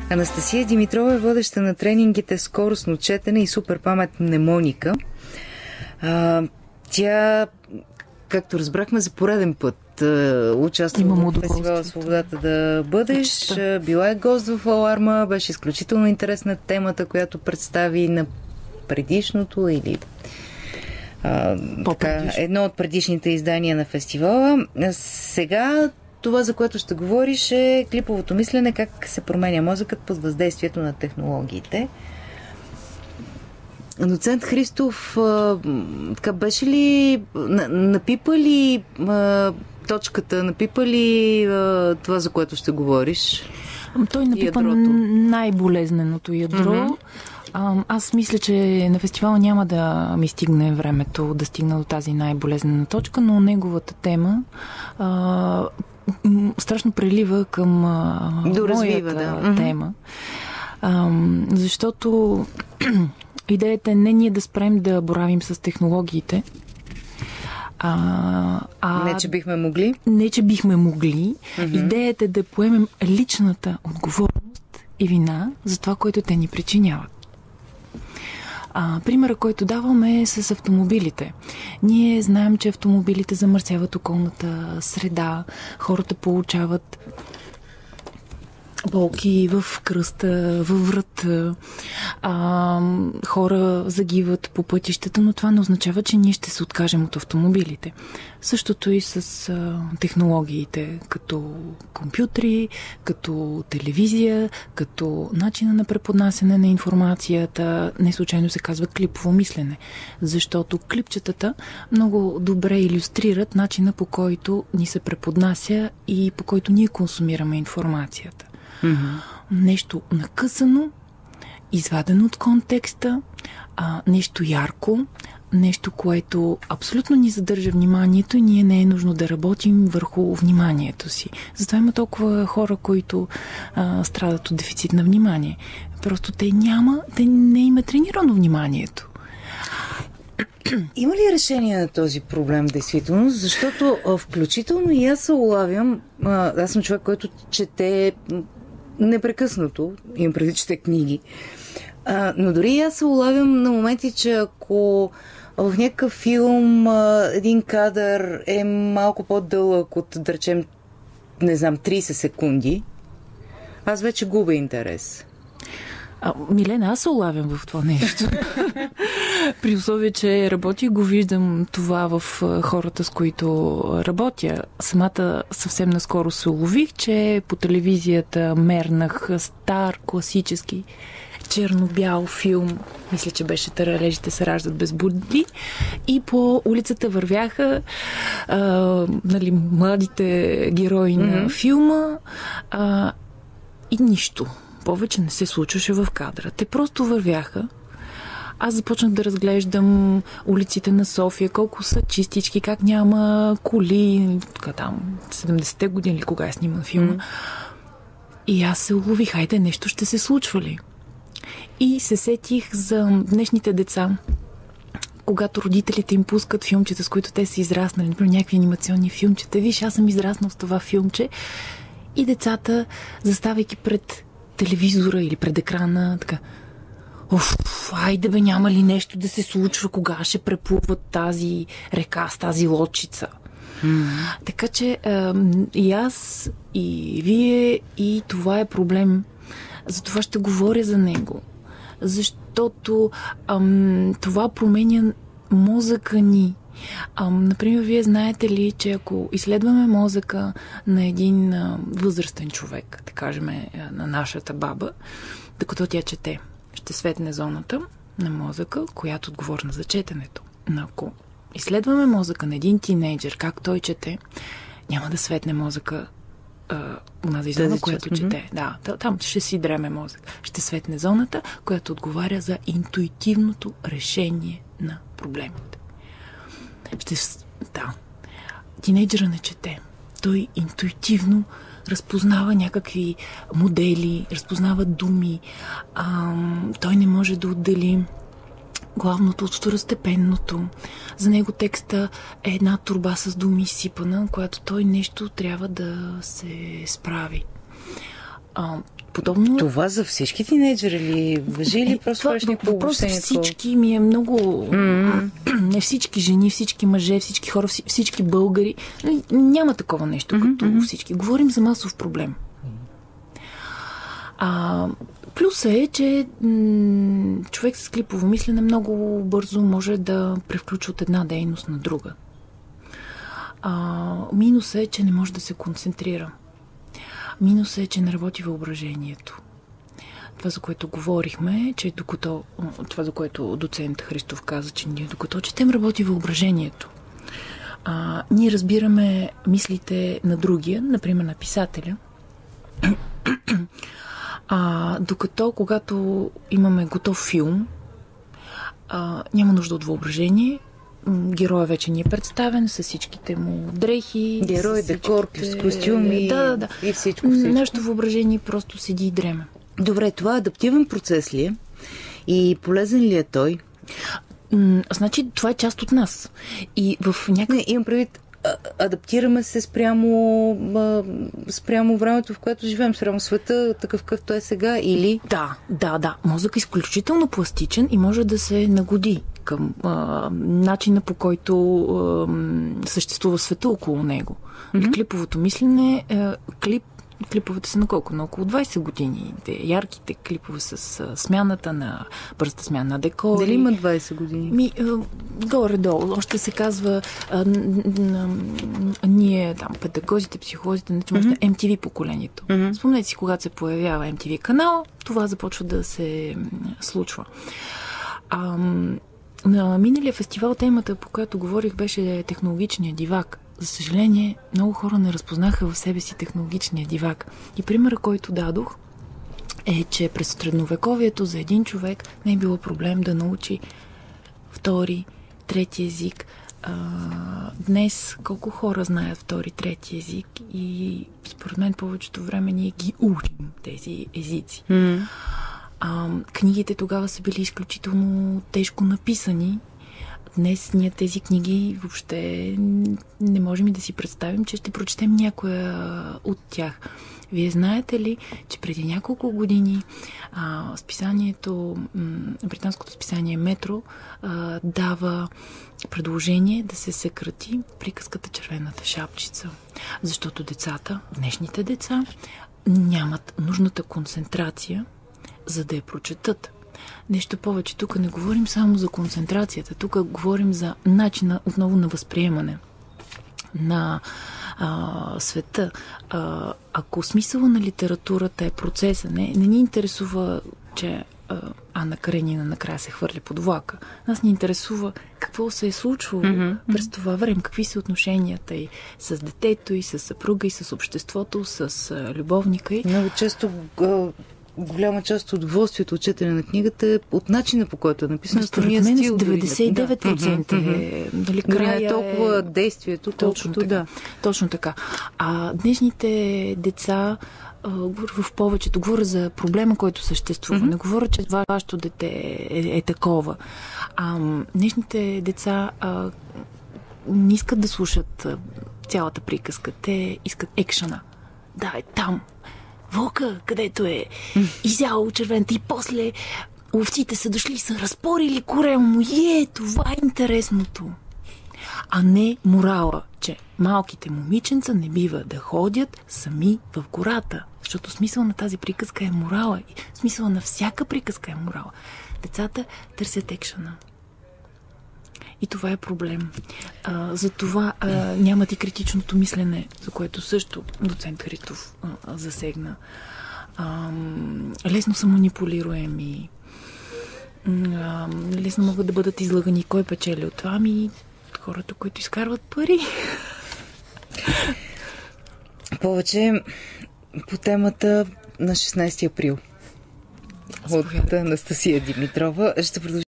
Анастасия Димитрова е водеща на тренингите скоростно четене и супер памет мнемоника. Тя, както разбрахме, за пореден път участва в фестивала Свободата да бъдеш. Била е гост в Аларма. Беше изключително интересна темата, която представи на предишното или едно от предишните издания на фестивала. Сега това, за което ще говориш, е клиповото мислене, как се променя мозъкът под въздействието на технологиите. Доцент Христов, така беше ли, напипа ли точката, напипа ли това, за което ще говориш? Той напипа най-болезненото ядро. Аз мисля, че на фестивала няма да ми стигне времето да стигна до тази най-болезнена точка, но неговата тема страшно прелива към моята тема. Защото идеята е не ние да спрем да боравим с технологиите. Не, че бихме могли. Не, че бихме могли. Идеята е да поемем личната отговорност и вина за това, което те ни причиняват. Примера, който даваме е с автомобилите. Ние знаем, че автомобилите замърсяват околната среда, хората получават болки в кръста, във врата, хора загиват по пътищата, но това не означава, че ние ще се откажем от автомобилите. Същото и с технологиите, като компютри, като телевизия, като начина на преподнасяне на информацията. Не случайно се казва клипово мислене, защото клипчетата много добре илюстрират начина, по който ни се преподнася и по който ние консумираме информацията. Нещо накъсано, извадено от контекста, нещо ярко, нещо, което абсолютно ни задържа вниманието и ние не е нужно да работим върху вниманието си. Затова има толкова хора, които страдат от дефицит на внимание. Просто те не им е тренирано вниманието. Има ли решение на този проблем, действително? Защото включително и аз се улавям, аз съм човек, който чете непрекъснато, имам преди, чете книги, но дори и аз се улавям на моменти, че ако в някакъв филм един кадър е малко по-дълъг от, да речем, не знам, 30 секунди, аз вече губя интерес. Милена, аз се улавям в това нещо. При условие, че работя и го виждам това в хората, с които работя. Самата съвсем наскоро се улових, че по телевизията мернах стар, класически, черно-бял филм. Мисля, че беше "Таралежите се раждат без будни". И по улицата вървяха младите герои на филма и нищо повече не се случваше в кадра. Те просто вървяха. Аз започнах да разглеждам улиците на София, колко са чистички, как няма коли, там 70-те години, кога е сниман филма. И аз се улових, хайде, нещо ще се случва ли? И се сетих за днешните деца, когато родителите им пускат филмчета, с които те са израснали, например някакви анимационни филмчета. Виж, аз съм израснал с това филмче. И децата, заставайки пред телевизора или пред екрана, така: айде бе, няма ли нещо да се случва, кога ще преплуват тази река с тази лодчица? Така че и аз, и вие, и това е проблем. Затова ще говоря за него. Защото това променя мозъка ни. Например, вие знаете ли, че ако изследваме мозъка на един възрастен човек, да кажем на нашата баба, докато тя чете, ще светне зоната на мозъка, която е отговорна за четенето. Но ако изследваме мозъка на един тинейджър, как той чете, няма да светне мозъка унази зона, която чете. Да, там ще си дреме мозък. Ще светне зоната, която отговаря за интуитивното решение на проблемите. Тинейджъра не чете. Той интуитивно разпознава някакви модели, разпознава думи. Той не може да отдели главното от второстепенното. За него текста е една торба с думи сипана, която той нещо трябва да се справи. Подобно... Това за всички тинейджери ли въжи или просто правиш някакво обобщение? Всички ми е много... Не всички жени, всички мъже, всички хора, всички българи. Няма такова нещо като всички. Говорим за масов проблем. Плюсът е, че човек с клипово мислене много бързо може да превключи от една дейност на друга. Минусът е, че не може да се концентрира. Минусът е, че не работи въображението. Това, за което говорихме, че докато... Това, за което доцент Христов каза, че ние докато четем, работи въображението. Ние разбираме мислите на другия, например на писателя, докато когато имаме готов филм, няма нужда от въображение. Героя вече ни е представен с всичките му дрехи. Герой, декор, костюми и всичко. Нашето въображение просто седи и дреме. Добре, това адаптивен процес ли е? И полезен ли е той? Значи, това е част от нас. И в Не, имам предвид, адаптираме се спрямо времето, в което живеем, спрямо света, такъв какъвто е сега, или? Да. Мозък е изключително пластичен и може да се нагоди към начина, по който съществува света около него. Клиповото мислене, клиповете са на колко? На около 20 години. Ярките клипове с смяната на бързата смяна на декори. Дали има 20 години? Горе-долу. Още се казва ние там, педагозите, психолозите, MTV поколението. Спомнете си, когато се появява MTV канал, това започва да се случва. На миналия фестивал темата, по която говорих, беше технологичния дивак. За съжаление, много хора не разпознаха в себе си технологичния дивак. И примерът, който дадох, е, че през средновековието за един човек не е било проблем да научи втори, трети език. Днес колко хора знаят втори, трети език и според мен повечето време ние ги учим тези езици. Книгите тогава са били изключително тежко написани. Днес ние тези книги въобще не можем и да си представим, че ще прочетем някоя от тях. Вие знаете ли, че преди няколко години британското списание Метро дава предложение да се съкрати приказката Червената шапчица. Защото днешните деца, нямат нужната концентрация, за да я прочетат. Нещо повече, тук не говорим само за концентрацията, тук говорим за начина отново на възприемане на света. Ако смисъла на литературата е процеса, не ни интересува, че Анна Каренина накрая се хвърля под влака. Нас ни интересува какво се е случвало през това време, какви са отношенията и с детето, и с съпруга, и с обществото, с любовника. Много често голяма част от удоволствието от четене на книгата е от начина, по който е написано. Според мен 99% е края толкова действието, колкото Точно така. Днешните деца в повечето, говоря за проблема, който съществува. Не говоря, че вашето дете е такова. Днешните деца не искат да слушат цялата приказка. Те искат екшъна. Да, е там. Вълка, където е изял червената и после ловците са дошли и са разпорили корема му. Това е интересното. А не морала, че малките момиченца не бива да ходят сами в гората. Защото смисъл на тази приказка е морала. И смисъл на всяка приказка е морала. Децата търсят екшъна. И това е проблем. Затова нямат и критичното мислене, за което също доцент Христов засегна. Лесно са манипулируеми. Лесно могат да бъдат излъгани. Кой печели от това? Хората, които изкарват пари. Повече по темата на 16 април. От Анастасия Димитрова. Ще продължим.